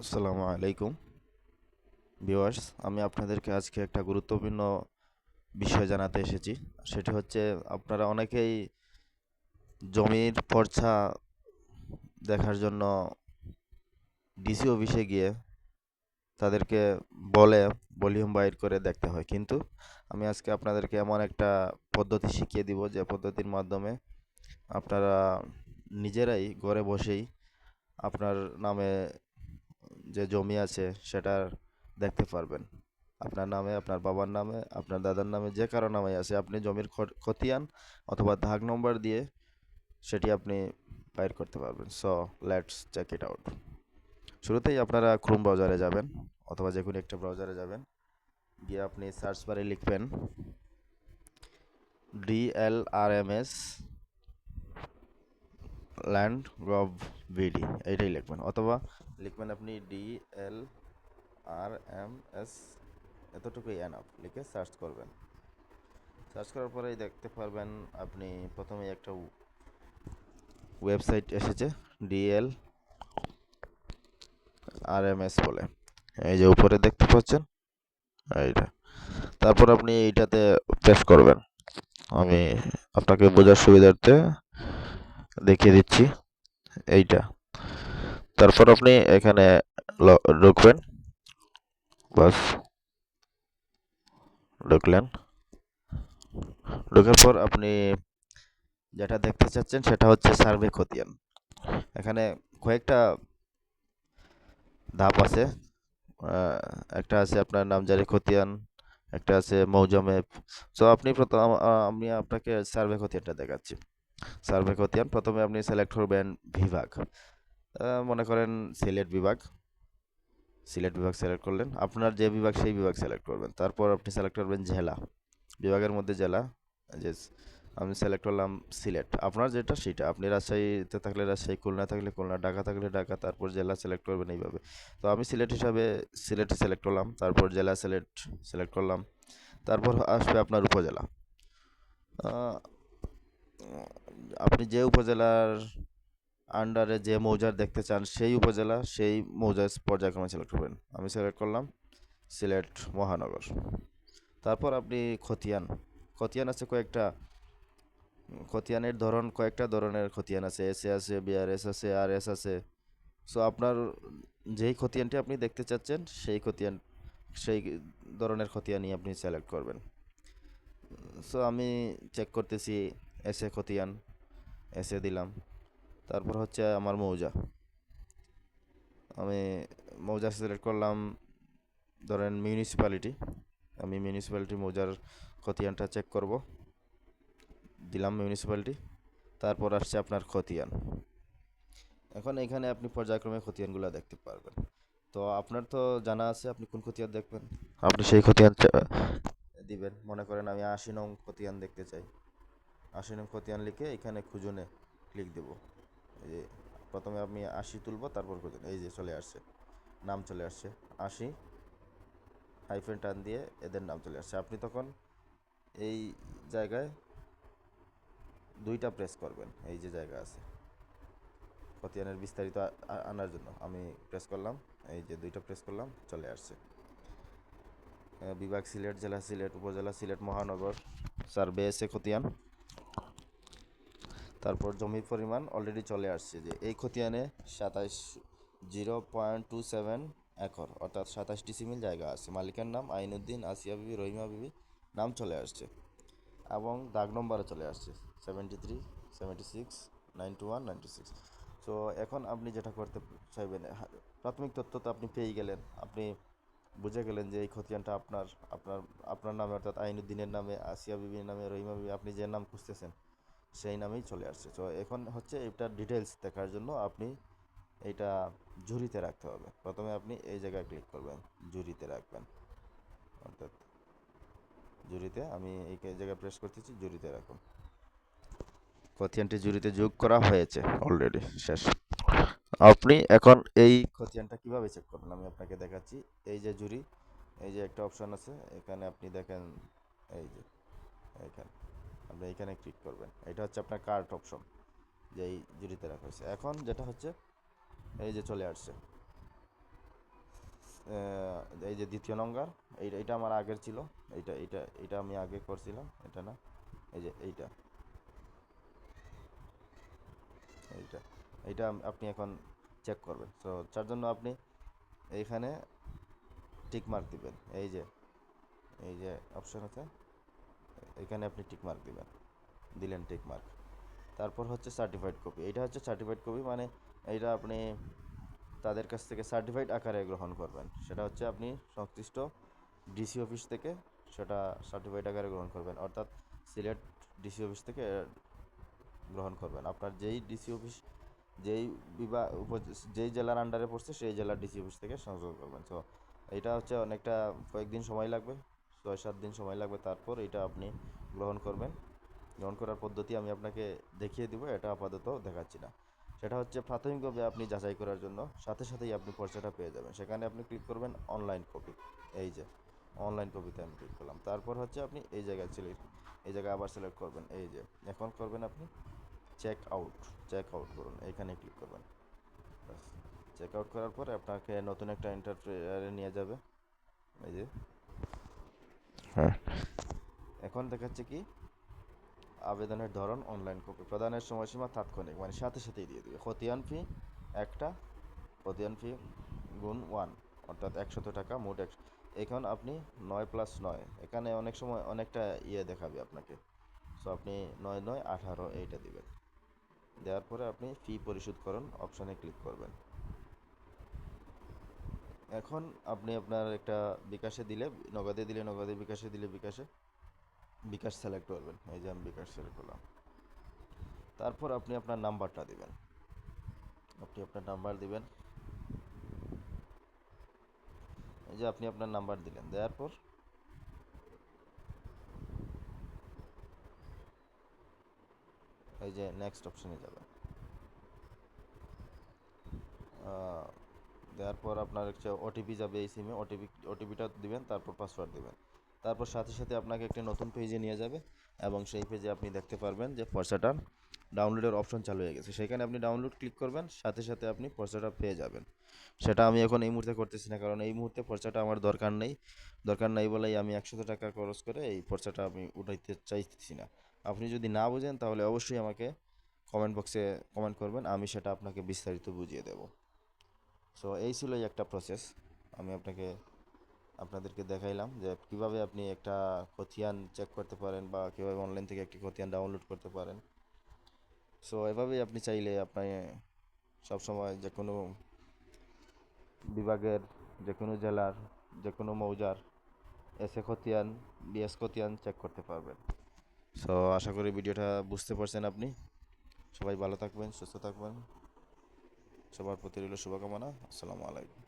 আসসালামু আলাইকুম ভিউয়ার্স, আমি আপনাদেরকে আজকে একটা গুরুত্বপূর্ণ বিষয় জানাতে এসেছি। সেটি হচ্ছে, আপনারা অনেকেই জমির পর্চা দেখার জন্য ডিসি অফিসে গিয়ে তাদেরকে বলে ভলিউম বাইর করে দেখতে হয়, কিন্তু আমি আজকে আপনাদেরকে এমন একটা পদ্ধতি শিখিয়ে দিব যে পদ্ধতির মাধ্যমে আপনারা নিজেরাই ঘরে বসেই আপনার নামে যে জমি আছে সেটা দেখতে পারবেন। আপনার নামে, আপনার বাবার নামে, আপনার দাদার নামে, যে কারো নামে আছে, আপনি জমির খতিয়ান অথবা দাগ নম্বর দিয়ে সেটি আপনি বাইর করতে পারবেন। So let's check it out. শুরুতেই আপনারা ক্রোম ব্রাউজারে যাবেন অথবা যে কোনো একটা ব্রাউজারে যাবেন, গিয়ে আপনি সার্চ বারে লিখবেন DLRMS ল্যান্ড গভ ভিডি, এইটাই লিখবেন, অথবা লিখবেন আপনি DLRMS, এতটুকুই এনাফ, লিখে সার্চ করবেন। সার্চ করার পরেই দেখতে পারবেন আপনি প্রথমে একটা ওয়েবসাইট এসেছে, DLRMS বলে, এই যে উপরে দেখতে পাচ্ছেন এইটা। তারপর আপনি এইটাতে প্রেস করবেন। আমি আপনাকে বোঝার সুবিধার্থে দেখিয়ে দিচ্ছি এইটা। তারপর আপনি এখানে ঢুকবেন, বাস ঢুকলেন। ঢোকার পর আপনি যেটা দেখতে চাচ্ছেন সেটা হচ্ছে সার্ভে খতিয়ান। এখানে কয়েকটা ধাপ আছে। আহ, একটা আছে আপনার নামজারি খতিয়ান, একটা আছে মৌজা ম্যাপ। সো আপনি প্রথম আমি আপনাকে সার্ভে খতিয়ানটা দেখাচ্ছি। সার্ভে খতিয়ান প্রথমে আপনি সিলেক্ট করবেন বিভাগ। মনে করেন সিলেট বিভাগ সিলেক্ট করলেন, আপনার যে বিভাগ সেই বিভাগ সিলেক্ট করবেন। তারপর আপনি সিলেক্ট করবেন জেলা, বিভাগের মধ্যে জেলা। যে আমি সিলেক্ট করলাম সিলেট, আপনার যেটা সেটা, আপনি রাজশাহীতে থাকলে রাজশাহী, খুলনা থাকলে খুলনা, ঢাকা থাকলে ঢাকা, তারপর জেলা সিলেক্ট করবেন এইভাবে। তো আমি সিলেট হিসাবে সিলেট সিলেক্ট করলাম, তারপর জেলা সিলেক্ট করলাম। তারপর আসবে আপনার উপজেলা। আহ, আপনি যে উপজেলার আন্ডারে যে মৌজার দেখতে চান সেই উপজেলা সেই মৌজার পর্যায়ক্রমে সিলেক্ট করবেন। আমি সিলেক্ট করলাম সিলেট মহানগর। তারপর আপনি খতিয়ান, খতিয়ান আছে কয়েকটা। খতিয়ানের ধরন, কয়েকটা ধরনের খতিয়ান আছে, এসএ আছে, বিআরএস আছে, আরএস আছে। সো আপনার যেই খতিয়ানটি আপনি দেখতে চাচ্ছেন সেই ধরনের খতিয়ানই আপনি সিলেক্ট করবেন। সো আমি চেক করতেছি এসএ খতিয়ান, এসএ দিলাম। তারপর হচ্ছে আমার মৌজা, আমি মৌজা সিলেক্ট করলাম, ধরেন মিউনিসিপ্যালিটি। আমি মিউনিসিপ্যালিটি মৌজার খতিয়ানটা চেক করব, দিলাম মিউনিসিপ্যালিটি। তারপর আসছে আপনার খতিয়ান। এখন এখানে আপনি পর্যায়ক্রমে খতিয়ানগুলো দেখতে পারবেন। তো আপনার তো জানা আছে আপনি কোন খতিয়ান দেখবেন, আপনি সেই খতিয়ান দিবেন। মনে করেন আমি ৮০ নং খতিয়ান দেখতে চাই, ৮০ নং খতিয়ান লিখে এখানে খুঁজুনে ক্লিক দেব। এই যে প্রথমে আমি ৮০ তুলব, তারপর খুঁজুন, এই যে চলে আসছে, নাম চলে আসছে ৮০, হাইফেন টান দিয়ে এদের নাম চলে আসছে। আপনি তখন এই জায়গায় দুইটা প্রেস করবেন, এই যে জায়গা আছে খতিয়ানের বিস্তারিত আনার জন্য আমি প্রেস করলাম, এই যে দুইটা প্রেস করলাম, চলে আসছে। বিভাগ সিলেট, জেলা সিলেট, উপজেলা সিলেট মহানগর, সার্ভে এসে খতিয়ান। তারপর জমির পরিমাণ অলরেডি চলে আসছে, যে এই খতিয়ানে 0.27 একর, অর্থাৎ 27 ডিসিমিল জায়গা আছে। মালিকের নাম আইনুদ্দিন, আসিয়া বিবি, রহিমা বিবি, নাম চলে আসছে। এবং দাগ নম্বরও চলে আসছে 73, 76, 91, 96। সো এখন আপনি যেটা করতে চাইবেন, প্রাথমিক তথ্য তো আপনি পেয়ে গেলেন, আপনি বুঝে গেলেন যে এই খতিয়ানটা আপনার আপনার আপনার নামে, অর্থাৎ আইনুদ্দিনের নামে, আসিয়া বিবির নামে, রহিমা বিবি, আপনি যে নাম খুঁজতেছেন সেই নামেই চলে আসছে। তো এখন হচ্ছে এটার ডিটেলস দেখার জন্য আপনি এইটা ঝুরিতে রাখতে হবে। প্রথমে আপনি এই জায়গায় ক্লিক করবেন, ঝুরিতে রাখবেন, অর্থাৎ ঝুরিতে, আমি এই জায়গায় প্রেস করতেছি, ঝুরিতে রাখুন। খতিয়ানটি ঝুরিতে যোগ করা হয়েছে অলরেডি, শেষ। আপনি এখন এই খতিয়ানটা কিভাবে চেক করবেন আমি আপনাকে দেখাচ্ছি। এই যে ঝুরি, এই যে একটা অপশন আছে এখানে, আপনি দেখেন, এই যে এখানে আপনি এইখানে ক্লিক করবেন। এটা হচ্ছে আপনার কার্ট অপশন, যে এই ঝুরিতে রাখা হয়েছে। এখন যেটা হচ্ছে, এই যে চলে আসছে, এই যে দ্বিতীয় নম্বর, এইটা আমার আগের ছিল, এইটা আমি আগে করছিলাম, এটা না, এই যে এইটা এইটা এইটা আপনি এখন চেক করবেন। তো তার জন্য আপনি এইখানে টিক মার্ক দিবেন, এই যে অপশন আছে, এখানে আপনি টিক মার্ক দিবেন, দিলেন টিক মার্ক। তারপর হচ্ছে সার্টিফাইড কপি, এইটা হচ্ছে সার্টিফাইড কপি, মানে এইটা আপনি তাদের কাছ থেকে সার্টিফাইড আকারে গ্রহণ করবেন। সেটা হচ্ছে আপনি সংশ্লিষ্ট ডিসি অফিস থেকে সেটা সার্টিফাইড আকারে গ্রহণ করবেন, অর্থাৎ সিলেট ডিসি অফিস থেকে গ্রহণ করবেন। আপনার যেই ডিসি অফিস, যেই বিভাগ যেই জেলার আন্ডারে পড়ছে সেই জেলার ডিসি অফিস থেকে সংগ্রহ করবেন। তো এইটা হচ্ছে অনেকটা কয়েকদিন সময় লাগবে, 6-7 দিন সময় লাগবে, তারপর এটা আপনি গ্রহণ করবেন। গ্রহণ করার পদ্ধতি আমি আপনাকে দেখিয়ে দিব, এটা আপাতত দেখাচ্ছি না। সেটা হচ্ছে প্রাথমিকভাবে আপনি যাচাই করার জন্য সাথে সাথেই আপনি পর্চাটা পেয়ে যাবেন। সেখানে আপনি ক্লিক করবেন অনলাইন কপি, এই যে অনলাইন কপিতে আমি ক্লিক করলাম। তারপর হচ্ছে আপনি এই জায়গায় আবার সিলেক্ট করবেন, এই যে এখন করবেন আপনি চেক আউট করুন, এখানে ক্লিক করবেন। চেক আউট করার পরে আপনাকে নতুন একটা ইন্টারপ্রেটারে নিয়ে যাবে, এই যে হ্যাঁ, এখন দেখাচ্ছে কি আবেদনের ধরন অনলাইন কপি, প্রদানের সময়সীমা তাৎক্ষণিক, মানে সাথে সাথেই দিয়ে দেবে। খতিয়ান ফি একটা, খতিয়ান ফি গুণ 1, অর্থাৎ 100 টাকা মোট। এখন আপনি 9+9, এখানে অনেক সময় অনেকটা দেখাবে আপনাকে। সো আপনি 9-9-18 এইটা দিবেন। দেওয়ার পরে আপনি ফি পরিশোধ করুন অপশানে ক্লিক করবেন। এখন আপনি আপনার একটা বিকাশে দিলে নগদে, দিলে নগদে, বিকাশে দিলে বিকাশে, বিকাশ সিলেক্ট করবেন, এই যে আমি বিকাশ সিলেক্ট করলাম। তারপর আপনি আপনার নাম্বারটা দিবেন, আপনি আপনার নাম্বার দিবেন, এই যে আপনি আপনার নাম্বার দিলেন। দেওয়ার পর এই যে নেক্সট অপশানে যাবেন। দেওয়ার পর আপনার হচ্ছে ওটিপি যাবে এই সিমে, ওটিপিটা দিবেন, তারপর পাসওয়ার্ড দিবেন। তারপর সাথে সাথে আপনাকে একটি নতুন পেজে নিয়ে যাবে, এবং সেই পেজে আপনি দেখতে পারবেন যে পর্চাটার ডাউনলোডের অপশন চালু হয়ে গেছে। সেখানে আপনি ডাউনলোড ক্লিক করবেন, সাথে সাথে আপনি পর্চাটা পেয়ে যাবেন। সেটা আমি এখন এই মুহূর্তে করতেছি না, কারণ এই মুহূর্তে পর্চাটা আমার দরকার নাই বলেই আমি 100 টাকা খরচ করে এই পর্চাটা আমি উঠাইতে চাইতেছি না। আপনি যদি না বুঝেন তাহলে অবশ্যই আমাকে কমেন্ট বক্সে কমেন্ট করবেন, আমি সেটা আপনাকে বিস্তারিত বুঝিয়ে দেব। সো এই ছিল একটা প্রসেস, আমি আপনাদেরকে দেখাইলাম যে কিভাবে আপনি একটা খতিয়ান চেক করতে পারেন, বা কীভাবে অনলাইন থেকে একটি খতিয়ান ডাউনলোড করতে পারেন। সো এভাবেই আপনি চাইলে আপনি সবসময় যে কোনো বিভাগের, যে কোনো জেলার, যে কোনো মৌজার এসএ খতিয়ান, বিএস খতিয়ান চেক করতে পারবেন। সো আশা করি ভিডিওটা বুঝতে পারছেন আপনি। সবাই ভালো থাকবেন, সুস্থ থাকবেন, সবার প্রতি রইল শুভকামনা। আসসালামু আলাইকুম।